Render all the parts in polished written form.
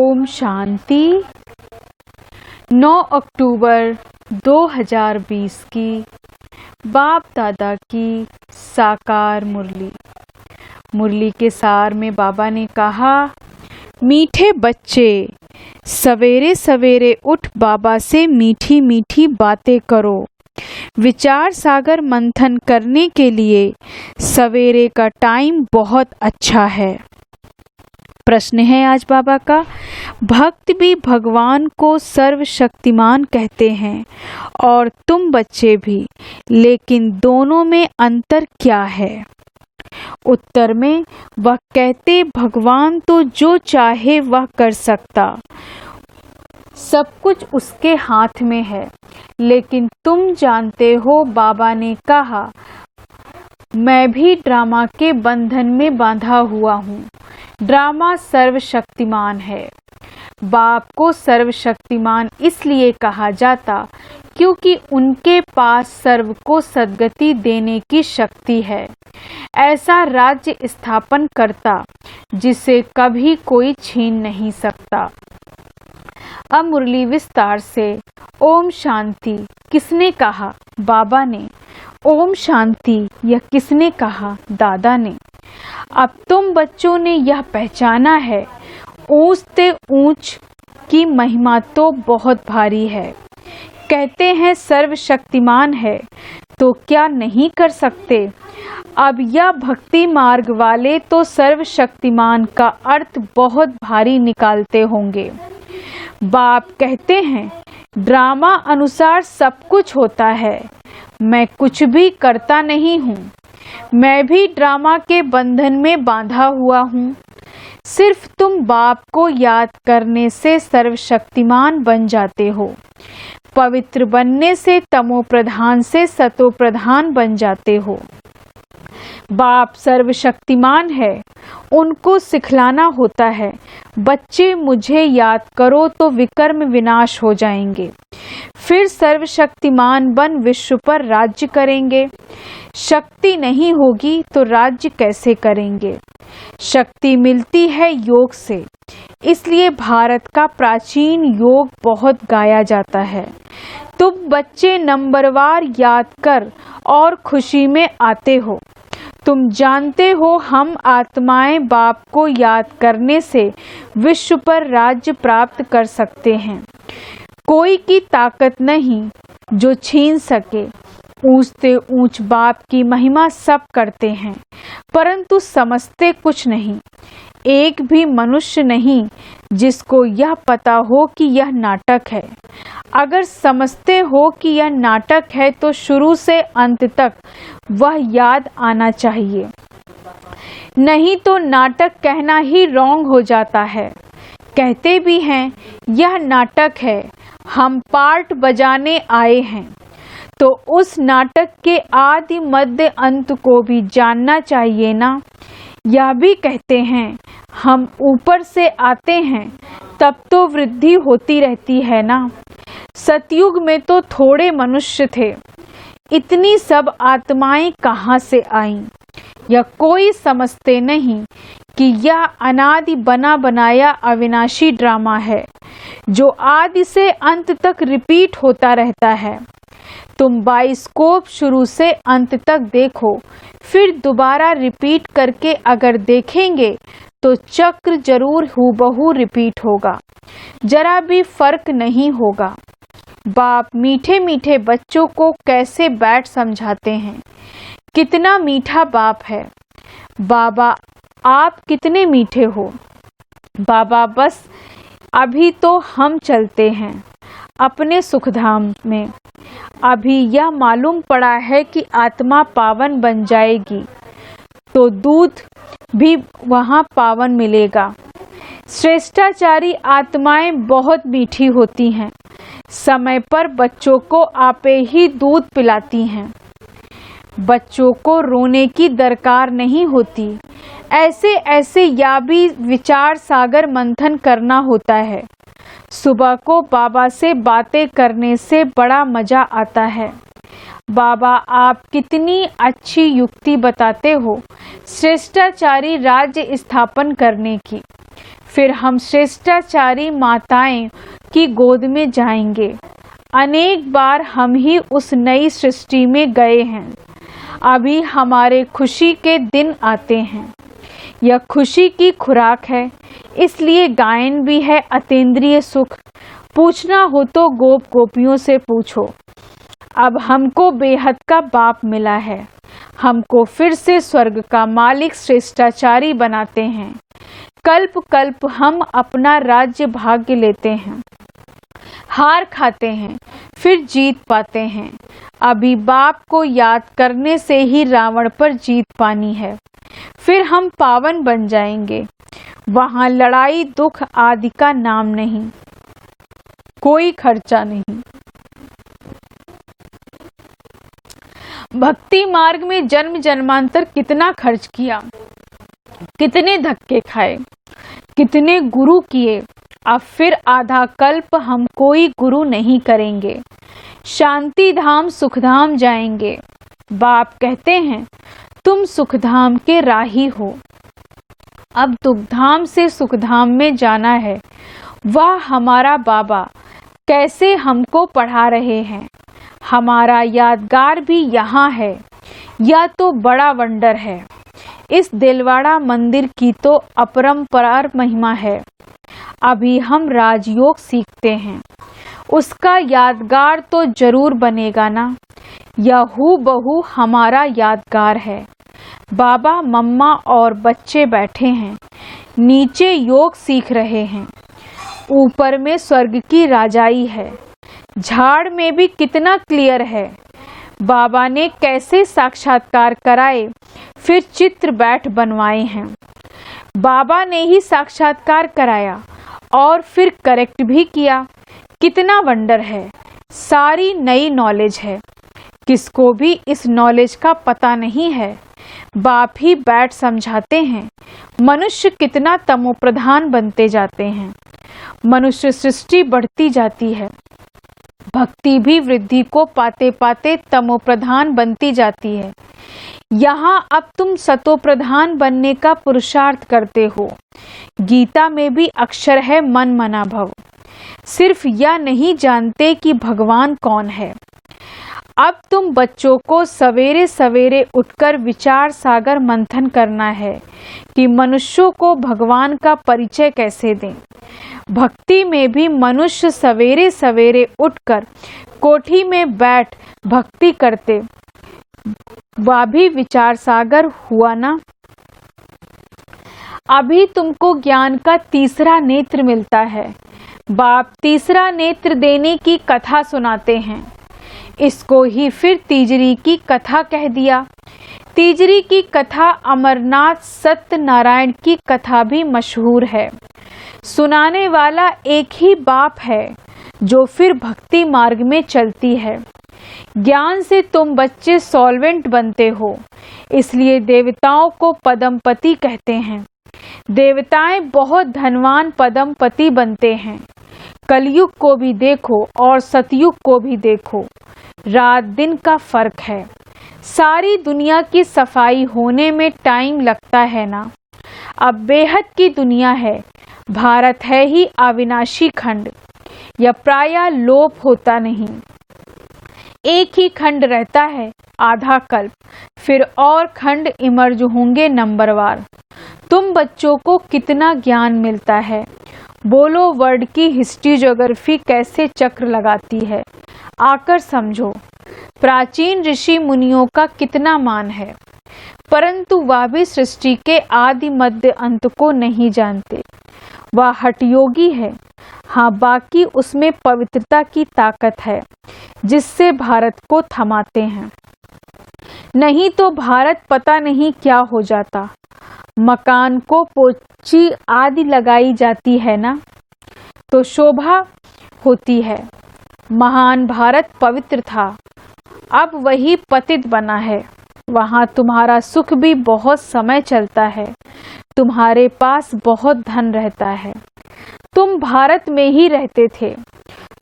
ओम शांति। 9 अक्टूबर 2020 की बाप दादा की साकार मुरली के सार में बाबा ने कहा, मीठे बच्चे सवेरे सवेरे उठ बाबा से मीठी मीठी बातें करो। विचार सागर मंथन करने के लिए सवेरे का टाइम बहुत अच्छा है। प्रश्न है आज बाबा का, भक्त भी भगवान को सर्वशक्तिमान कहते हैं और तुम बच्चे भी, लेकिन दोनों में अंतर क्या है? उत्तर में वह कहते, भगवान तो जो चाहे वह कर सकता, सब कुछ उसके हाथ में है। लेकिन तुम जानते हो, बाबा ने कहा, मैं भी ड्रामा के बंधन में बांधा हुआ हूँ। ड्रामा सर्वशक्तिमान है। बाप को सर्वशक्तिमान इसलिए कहा जाता क्योंकि उनके पास सर्व को सद्गति देने की शक्ति है। ऐसा राज्य स्थापन करता जिसे कभी कोई छीन नहीं सकता। अब मुरली विस्तार से। ओम शांति किसने कहा? बाबा ने। ओम शांति यह किसने कहा? दादा ने। अब तुम बच्चों ने यह पहचाना है, ऊंच से ऊंच की महिमा तो बहुत भारी है। कहते हैं सर्वशक्तिमान है, तो क्या नहीं कर सकते? अब यह भक्ति मार्ग वाले तो सर्वशक्तिमान का अर्थ बहुत भारी निकालते होंगे। बाप कहते हैं, ड्रामा अनुसार सब कुछ होता है, मैं कुछ भी करता नहीं हूँ। मैं भी ड्रामा के बंधन में बांधा हुआ हूँ। सिर्फ तुम बाप को याद करने से सर्वशक्तिमान बन जाते हो। पवित्र बनने से तमो प्रधान से सतो प्रधान बन जाते हो। बाप सर्वशक्तिमान है, उनको सिखलाना होता है, बच्चे मुझे याद करो तो विकर्म विनाश हो जाएंगे, फिर सर्वशक्तिमान बन विश्व पर राज्य करेंगे। शक्ति नहीं होगी तो राज्य कैसे करेंगे? शक्ति मिलती है योग से, इसलिए भारत का प्राचीन योग बहुत गाया जाता है। तुम बच्चे नंबरवार याद कर और खुशी में आते हो। तुम जानते हो, हम आत्माएं बाप को याद करने से विश्व पर राज्य प्राप्त कर सकते हैं। कोई की ताकत नहीं जो छीन सके। ऊंच से ऊंच बाप की महिमा सब करते हैं, परंतु समझते कुछ नहीं। एक भी मनुष्य नहीं जिसको यह पता हो कि यह नाटक है। अगर समझते हो कि यह नाटक है तो शुरू से अंत तक वह याद आना चाहिए, नहीं तो नाटक कहना ही रॉन्ग हो जाता है। कहते भी हैं यह नाटक है, हम पार्ट बजाने आए हैं, तो उस नाटक के आदि मध्य अंत को भी जानना चाहिए ना। यह भी कहते हैं हम ऊपर से आते हैं, तब तो वृद्धि होती रहती है ना। सतयुग में तो थोड़े मनुष्य थे, इतनी सब आत्माएं कहाँ से आईं? यह कोई समझते नहीं कि यह अनादि बना बनाया अविनाशी ड्रामा है, जो आदि से अंत तक रिपीट होता रहता है। तुम बाइस्कोप शुरू से अंत तक देखो, फिर दोबारा रिपीट करके अगर देखेंगे तो चक्र जरूर हूबहू रिपीट होगा, जरा भी फर्क नहीं होगा। बाप मीठे मीठे बच्चों को कैसे बैठ समझाते हैं। कितना मीठा बाप है। बाबा आप कितने मीठे हो। बाबा बस अभी तो हम चलते हैं अपने सुखधाम में। अभी यह मालूम पड़ा है कि आत्मा पावन बन जाएगी तो दूध भी वहाँ पावन मिलेगा। श्रेष्ठाचारी आत्माएं बहुत मीठी होती हैं, समय पर बच्चों को आपे ही दूध पिलाती हैं। बच्चों को रोने की दरकार नहीं होती। ऐसे ऐसे या भी विचार सागर मंथन करना होता है। सुबह को बाबा से बातें करने से बड़ा मजा आता है। बाबा आप कितनी अच्छी युक्ति बताते हो श्रेष्ठाचारी राज्य स्थापन करने की। फिर हम श्रेष्ठाचारी माताएं की गोद में जाएंगे। अनेक बार हम ही उस नई सृष्टि में गए हैं। अभी हमारे खुशी के दिन आते हैं। यह खुशी की खुराक है, इसलिए गायन भी है अतीन्द्रिय सुख। पूछना हो तो गोप गोपियों से पूछो। अब हमको बेहद का बाप मिला है। हमको फिर से स्वर्ग का मालिक श्रेष्ठाचारी बनाते हैं। कल्प कल्प हम अपना राज्य भाग्य लेते हैं, हार खाते हैं, फिर जीत पाते हैं। अभी बाप को याद करने से ही रावण पर जीत पानी है। फिर हम पावन बन जाएंगे। वहां लड़ाई दुख आदि का नाम नहीं, कोई खर्चा नहीं। भक्ति मार्ग में जन्म जन्मांतर कितना खर्च किया, कितने धक्के खाए, कितने गुरु किए। अब फिर आधा कल्प हम कोई गुरु नहीं करेंगे। शांति धाम सुखधाम जाएंगे। बाप कहते हैं तुम सुखधाम के राही हो। अब दुखधाम से सुखधाम में जाना है। वह हमारा बाबा कैसे हमको पढ़ा रहे हैं। हमारा यादगार भी यहाँ है। यह तो बड़ा वंडर है। इस दिलवाड़ा मंदिर की तो अपरंपार महिमा है। अभी हम राजयोग सीखते हैं। उसका यादगार तो जरूर बनेगा ना। यह हूबहू हमारा यादगार है। बाबा मम्मा और बच्चे बैठे हैं। नीचे योग सीख रहे हैं। ऊपर में स्वर्ग की राजाई है। झाड़ में भी कितना क्लियर है। बाबा ने कैसे साक्षात्कार कराए, फिर चित्र बैठ बनवाए हैं। बाबा ने ही साक्षात्कार कराया और फिर करेक्ट भी किया। कितना वंडर है। सारी नई नॉलेज है। किसको भी इस नॉलेज का पता नहीं है। बाप ही बैठ समझाते हैं। मनुष्य कितना तमोप्रधान बनते जाते हैं। मनुष्य सृष्टि बढ़ती जाती है। भक्ति भी वृद्धि को पाते पाते तमोप्रधान बनती जाती है। यहाँ अब तुम सतोप्रधान बनने का पुरुषार्थ करते हो। गीता में भी अक्षर है मन मना भव। सिर्फ यह नहीं जानते कि भगवान कौन है। अब तुम बच्चों को सवेरे सवेरे उठकर विचार सागर मंथन करना है कि मनुष्यों को भगवान का परिचय कैसे दें। भक्ति में भी मनुष्य सवेरे सवेरे उठकर कोठी में बैठ भक्ति करते, वह भी विचार सागर हुआ ना। अभी तुमको ज्ञान का तीसरा नेत्र मिलता है। बाप तीसरा नेत्र देने की कथा सुनाते हैं। इसको ही फिर तीजरी की कथा कह दिया। तीजरी की कथा अमरनाथ सत्यनारायण की कथा भी मशहूर है। सुनाने वाला एक ही बाप है जो फिर भक्ति मार्ग में चलती है। ज्ञान से तुम बच्चे सॉल्वेंट बनते हो, इसलिए देवताओं को पदमपति कहते हैं। देवताएं बहुत धनवान पदमपति बनते हैं। कलयुग को भी देखो और सतयुग को भी देखो, रात दिन का फर्क है। सारी दुनिया की सफाई होने में टाइम लगता है ना। अब बेहद की दुनिया है। भारत है ही अविनाशी खंड। यह प्रायः लोप होता नहीं। एक ही खंड रहता है आधा कल्प, फिर और खंड इमर्ज होंगे नंबरवार। तुम बच्चों को कितना ज्ञान मिलता है। बोलो वर्ड की हिस्ट्री ज्योग्राफी कैसे चक्र लगाती है, आकर समझो। प्राचीन ऋषि मुनियों का कितना मान है, परंतु वह भी सृष्टि के आदि मध्य अंत को नहीं जानते। वह हठयोगी है। हाँ, बाकी उसमें पवित्रता की ताकत है जिससे भारत को थमाते हैं। नहीं तो भारत पता नहीं क्या हो जाता। मकान को पोची आदि लगाई जाती है ना, तो शोभा होती है। महान भारत पवित्र था, अब वही पतित बना है। वहाँ तुम्हारा सुख भी बहुत समय चलता है। तुम्हारे पास बहुत धन रहता है। तुम भारत में ही रहते थे।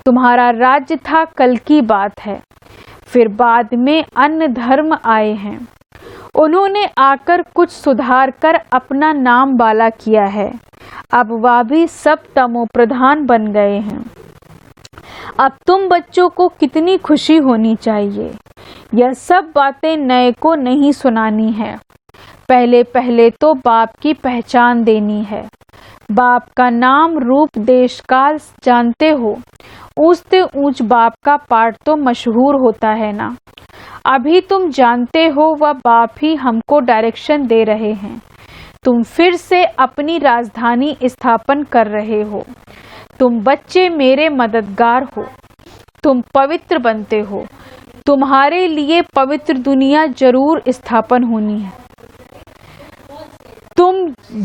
तुम्हारा राज्य था, कल की बात है। फिर बाद में अन्य धर्म आए हैं। उन्होंने आकर कुछ सुधार कर अपना नाम बाला किया है। अब वह भी सब तमो प्रधान बन गए हैं। अब तुम बच्चों को कितनी खुशी होनी चाहिए। यह सब बातें नए को नहीं सुनानी है, पहले पहले तो बाप की पहचान देनी है। बाप का नाम रूप देश काल जानते हो, ऊंचते ऊंच बाप का पाठ तो मशहूर होता है ना। अभी तुम जानते हो वह बाप ही हमको डायरेक्शन दे रहे हैं। तुम फिर से अपनी राजधानी स्थापन कर रहे हो। तुम बच्चे मेरे मददगार हो, तुम पवित्र बनते हो। तुम्हारे लिए पवित्र दुनिया जरूर स्थापन होनी है। तुम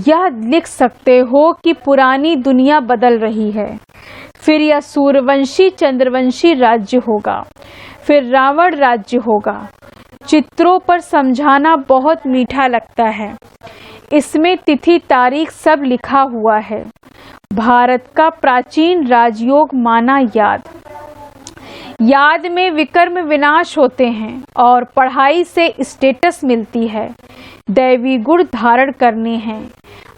यह लिख सकते हो कि पुरानी दुनिया बदल रही है, फिर यह सूर्यवंशी चंद्रवंशी राज्य होगा, फिर रावण राज्य होगा। चित्रों पर समझाना बहुत मीठा लगता है। इसमें तिथि तारीख सब लिखा हुआ है। भारत का प्राचीन राजयोग माना याद में विकर्म विनाश होते हैं और पढ़ाई से स्टेटस मिलती है। दैवी गुण धारण करने हैं।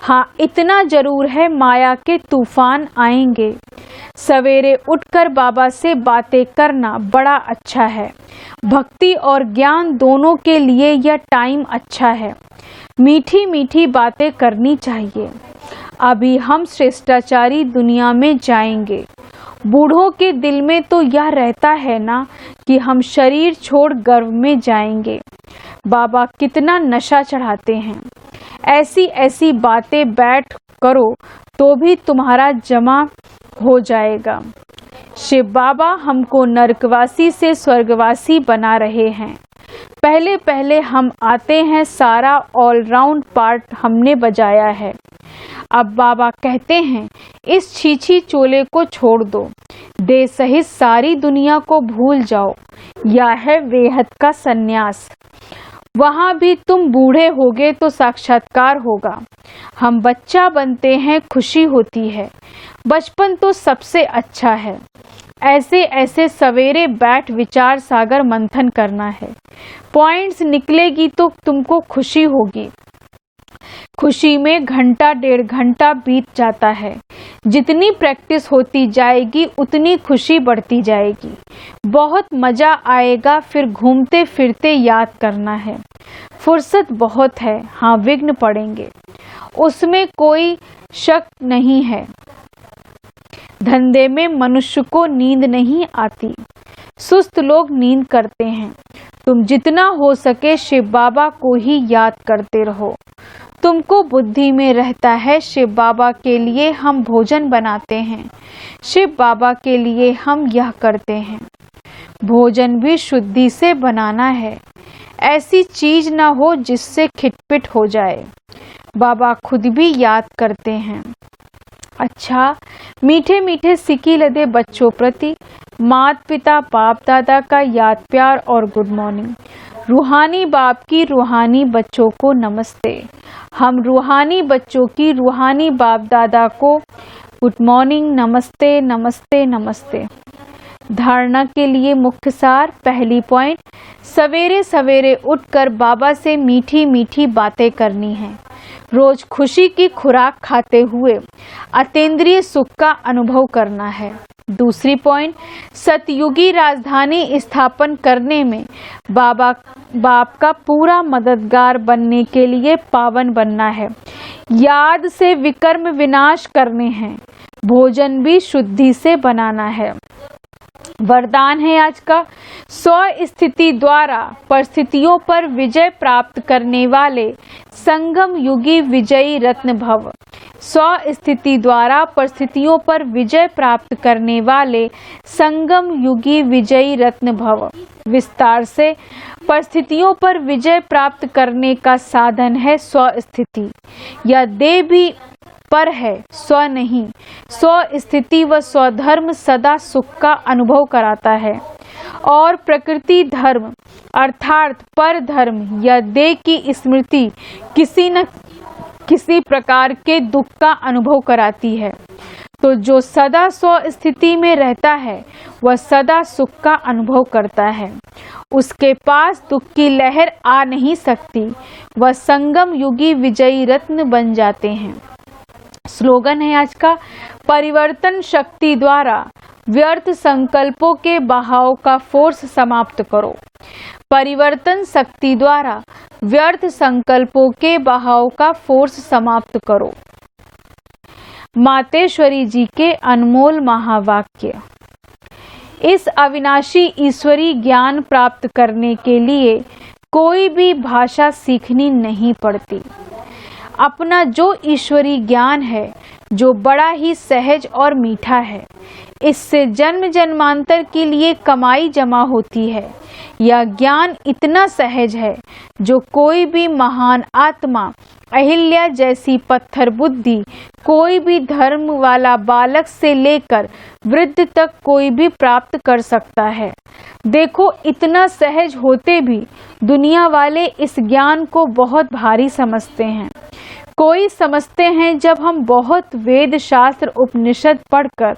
हाँ, इतना जरूर है माया के तूफान आएंगे। सवेरे उठकर बाबा से बातें करना बड़ा अच्छा है। भक्ति और ज्ञान दोनों के लिए यह टाइम अच्छा है। मीठी मीठी बातें करनी चाहिए। अभी हम श्रेष्ठाचारी दुनिया में जाएंगे। बूढ़ों के दिल में तो यह रहता है ना कि हम शरीर छोड़ गर्भ में जाएंगे। बाबा कितना नशा चढ़ाते हैं। ऐसी ऐसी बातें बैठ करो तो भी तुम्हारा जमा हो जाएगा। शिव बाबा हमको नरकवासी से स्वर्गवासी बना रहे हैं। पहले पहले हम आते हैं, सारा ऑलराउंड पार्ट हमने बजाया है। अब बाबा कहते हैं इस छीछी चोले को छोड़ दो, देह सहित सारी दुनिया को भूल जाओ। यह है बेहद का सन्यास। वहाँ भी तुम बूढ़े होगे तो साक्षात्कार होगा। हम बच्चा बनते हैं, खुशी होती है। बचपन तो सबसे अच्छा है। ऐसे ऐसे सवेरे बैठ विचार सागर मंथन करना है। पॉइंट्स निकलेगी तो तुमको खुशी होगी। खुशी में घंटा डेढ़ घंटा बीत जाता है। जितनी प्रैक्टिस होती जाएगी उतनी खुशी बढ़ती जाएगी। बहुत मजा आएगा। फिर घूमते फिरते याद करना है। फुर्सत बहुत है। हाँ, विघ्न पड़ेंगे, उसमें कोई शक नहीं है। धंधे में मनुष्य को नींद नहीं आती। सुस्त लोग नींद करते हैं। तुम जितना हो सके शिव बाबा को ही याद करते रहो। तुमको बुद्धि में रहता है शिव बाबा के लिए हम भोजन बनाते हैं, शिव बाबा के लिए हम यह करते हैं। भोजन भी शुद्धि से बनाना है। ऐसी चीज ना हो जिससे खिटपिट हो जाए। बाबा खुद भी याद करते हैं। अच्छा, मीठे मीठे सिक्की लदे बच्चों प्रति माता पिता बाप दादा का याद प्यार और गुड मॉर्निंग। रूहानी बाप की रूहानी बच्चों को नमस्ते। हम रूहानी बच्चों की रूहानी बाप दादा को गुड मॉर्निंग, नमस्ते नमस्ते नमस्ते। धारणा के लिए मुख्य सार। पहली पॉइंट, सवेरे सवेरे उठकर बाबा से मीठी मीठी बातें करनी है। रोज खुशी की खुराक खाते हुए अतीन्द्रिय सुख का अनुभव करना है। दूसरी पॉइंट, सतयुगी राजधानी स्थापन करने में बाप का पूरा मददगार बनने के लिए पावन बनना है। याद से विकर्म विनाश करने हैं। भोजन भी शुद्धि से बनाना है। वरदान है आज का, स्व स्थिति द्वारा परिस्थितियों पर विजय प्राप्त करने वाले संगम युगी विजयी रत्न भव। स्व स्थिति द्वारा परिस्थितियों पर विजय प्राप्त करने वाले संगम युगी विजयी रत्न भव। विस्तार से, परिस्थितियों पर विजय प्राप्त करने का साधन है स्व स्थिति। यह देह भी पर है, स्व नहीं। स्व स्थिति व स्वधर्म सदा सुख का अनुभव कराता है और प्रकृति धर्म अर्थात पर धर्म या देह की स्मृति किसी न किसी प्रकार के दुख का अनुभव कराती है। तो जो सदा स्व स्थिति में रहता है वह सदा सुख का अनुभव करता है। उसके पास दुख की लहर आ नहीं सकती। वह संगम युगी विजयी रत्न बन जाते हैं। स्लोगन है आज का, परिवर्तन शक्ति द्वारा व्यर्थ संकल्पों के बहाव का फोर्स समाप्त करो। परिवर्तन शक्ति द्वारा व्यर्थ संकल्पों के बहाव का फोर्स समाप्त करो। मातेश्वरी जी के अनमोल महावाक्य। इस अविनाशी ईश्वरी ज्ञान प्राप्त करने के लिए कोई भी भाषा सीखनी नहीं पड़ती। अपना जो ईश्वरी ज्ञान है, जो बड़ा ही सहज और मीठा है, इससे जन्म जन्मांतर के लिए कमाई जमा होती है। यह ज्ञान इतना सहज है जो कोई भी महान आत्मा, अहिल्या जैसी पत्थर बुद्धि, कोई भी धर्म वाला बालक से लेकर वृद्ध तक कोई भी प्राप्त कर सकता है। देखो, इतना सहज होते भी दुनिया वाले इस ज्ञान को बहुत भारी समझते हैं। कोई समझते हैं जब हम बहुत वेद शास्त्र उपनिषद पढ़कर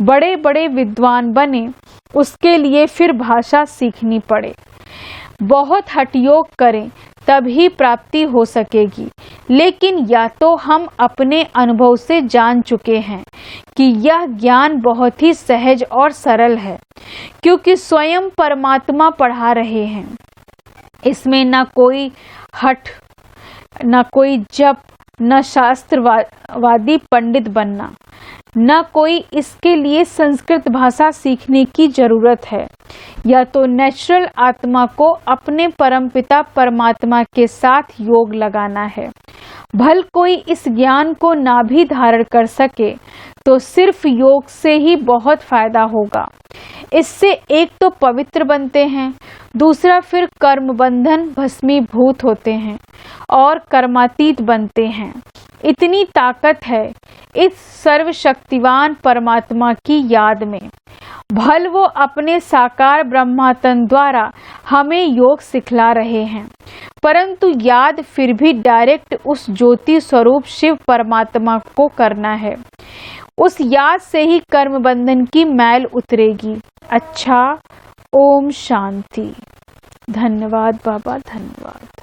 बड़े बड़े विद्वान बने, उसके लिए फिर भाषा सीखनी पड़े, बहुत हठयोग करें तभी प्राप्ति हो सकेगी। लेकिन या तो हम अपने अनुभव से जान चुके हैं कि यह ज्ञान बहुत ही सहज और सरल है, क्योंकि स्वयं परमात्मा पढ़ा रहे हैं। इसमें न कोई हठ, न कोई जप, न शास्त्रवादी पंडित बनना, न कोई इसके लिए संस्कृत भाषा सीखने की जरूरत है। या तो नेचुरल आत्मा को अपने परमपिता परमात्मा के साथ योग लगाना है। भल कोई इस ज्ञान को ना भी धारण कर सके तो सिर्फ योग से ही बहुत फायदा होगा। इससे एक तो पवित्र बनते हैं, दूसरा फिर कर्म बंधन भस्मीभूत होते हैं और कर्मातीत बनते हैं। इतनी ताकत है इस सर्वशक्तिवान परमात्मा की याद में। भल वो अपने साकार ब्रह्मातन द्वारा हमें योग सिखला रहे हैं, परंतु याद फिर भी डायरेक्ट उस ज्योति स्वरूप शिव परमात्मा को करना है। उस याद से ही कर्म बंधन की मैल उतरेगी। अच्छा, ओम शांति। धन्यवाद बाबा, धन्यवाद।